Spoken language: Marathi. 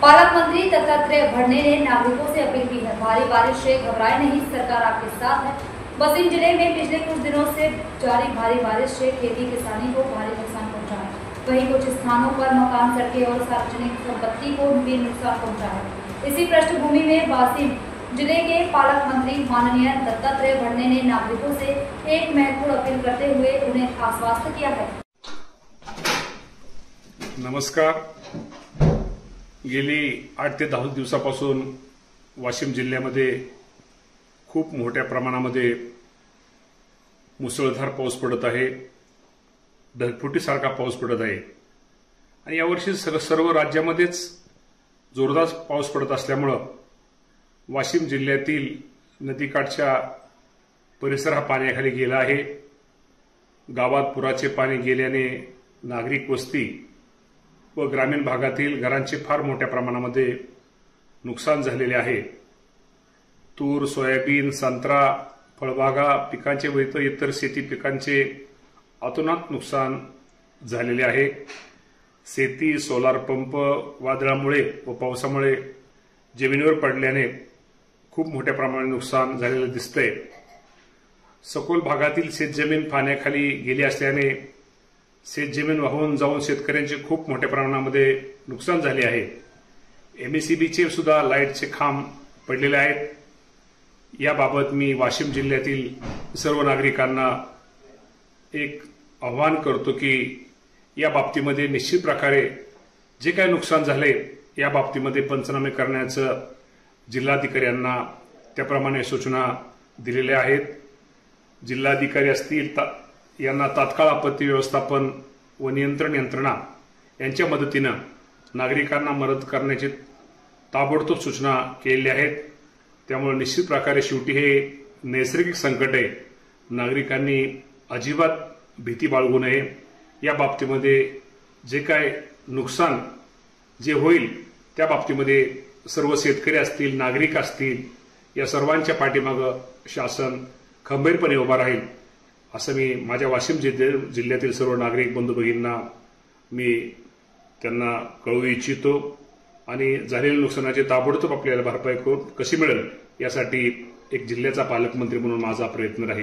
पालक मंत्री दत्तात्रेय भरणे ने नागरिकों से अपील की है, भारी बारिश से घबराए नहीं, सरकार आपके साथ है। बसिन जिले में पिछले कुछ दिनों से जारी भारी बारिश से खेती किसानी को भारी नुकसान पहुंचा है। वहीं कुछ स्थानों पर मकान, सड़कें और सार्वजनिक संपत्ति को भी नुकसान पहुंचा है। इसी पृष्ठभूमि में बसिन जिले के पालक मंत्री माननीय दत्तात्रेय भरणे ने नागरिकों से एक महत्वपूर्ण अपील करते हुए उन्हें आश्वस्त किया है। नमस्कार। गेली 8 ते 10 दिवसापासून वाशिम जिल्ह्यामध्ये खूप मोठ्या प्रमाणामध्ये मुसळधार पाऊस पडत आहे, ढगफुटीसारखा पाऊस पडत आहे आणि यावर्षी सर्व राज्यामध्येच जोरदार पाऊस पडत असल्यामुळे वाशिम जिल्ह्यातील नदीकाठच्या परिसर हा पाण्याखाली गेला आहे। गावात पुराचे पाणी गेल्याने नागरिक वस्ती व ग्रामीण भागातील घरांचे फार मोठ्या प्रमाणामध्ये नुकसान झालेले आहे। तूर, सोयाबीन, संत्रा, फळबागा पिकांचे व इतर शेती पिकांचे अतोनात नुकसान झालेले आहे। शेती, सोलार पंप वादळामुळे व पावसामुळे जमिनीवर पडल्याने खूप मोठ्या प्रमाणात नुकसान झालेले दिसतंय। सखोल भागातील शेतजमीन पाण्याखाली गेली असल्याने शेतजमीन वाहून जाऊन शेतकऱ्यांचे खूप मोठ्या प्रमाणामध्ये नुकसान झाले आहे। एमएसईबीचे सुद्धा लाईटचे खांब पडलेले आहेत। याबाबत मी वाशिम जिल्ह्यातील सर्व नागरिकांना एक आवाहन करतो की या बाबतीमध्ये निश्चित प्रकारे जे काही नुकसान झाले या बाबतीमध्ये पंचनामे करण्याचं जिल्हाधिकाऱ्यांना त्याप्रमाणे सूचना दिलेल्या आहेत। जिल्हाधिकारी असतील यांना तात्काळ आपत्ती व्यवस्थापन व नियंत्रण यंत्रणा यांच्या मदतीने नागरिकांना मदत करण्याची ताबडतोब सूचना केलेल्या आहेत। त्यामुळे निश्चित प्रकारे शेवटी हे नैसर्गिक संकट आहे, नागरिकांनी अजिबात भीती बाळगू नये। या बाबतीमध्ये जे काय नुकसान जे होईल त्या बाबतीमध्ये सर्व शेतकरी असतील, नागरिक असतील, या सर्वांच्या पाठीमागे शासन खंबीरपणे उभा राहील असं मी माझ्या वाशिम जिल्ह्यातील सर्व नागरिक बंधू भगिनींना मी त्यांना कळवू इच्छितो आणि झालेल्या नुकसानाची ताबडतोब आपल्याला भरपाई कशी मिळेल यासाठी एक जिल्ह्याचा पालकमंत्री म्हणून माझा प्रयत्न राहील।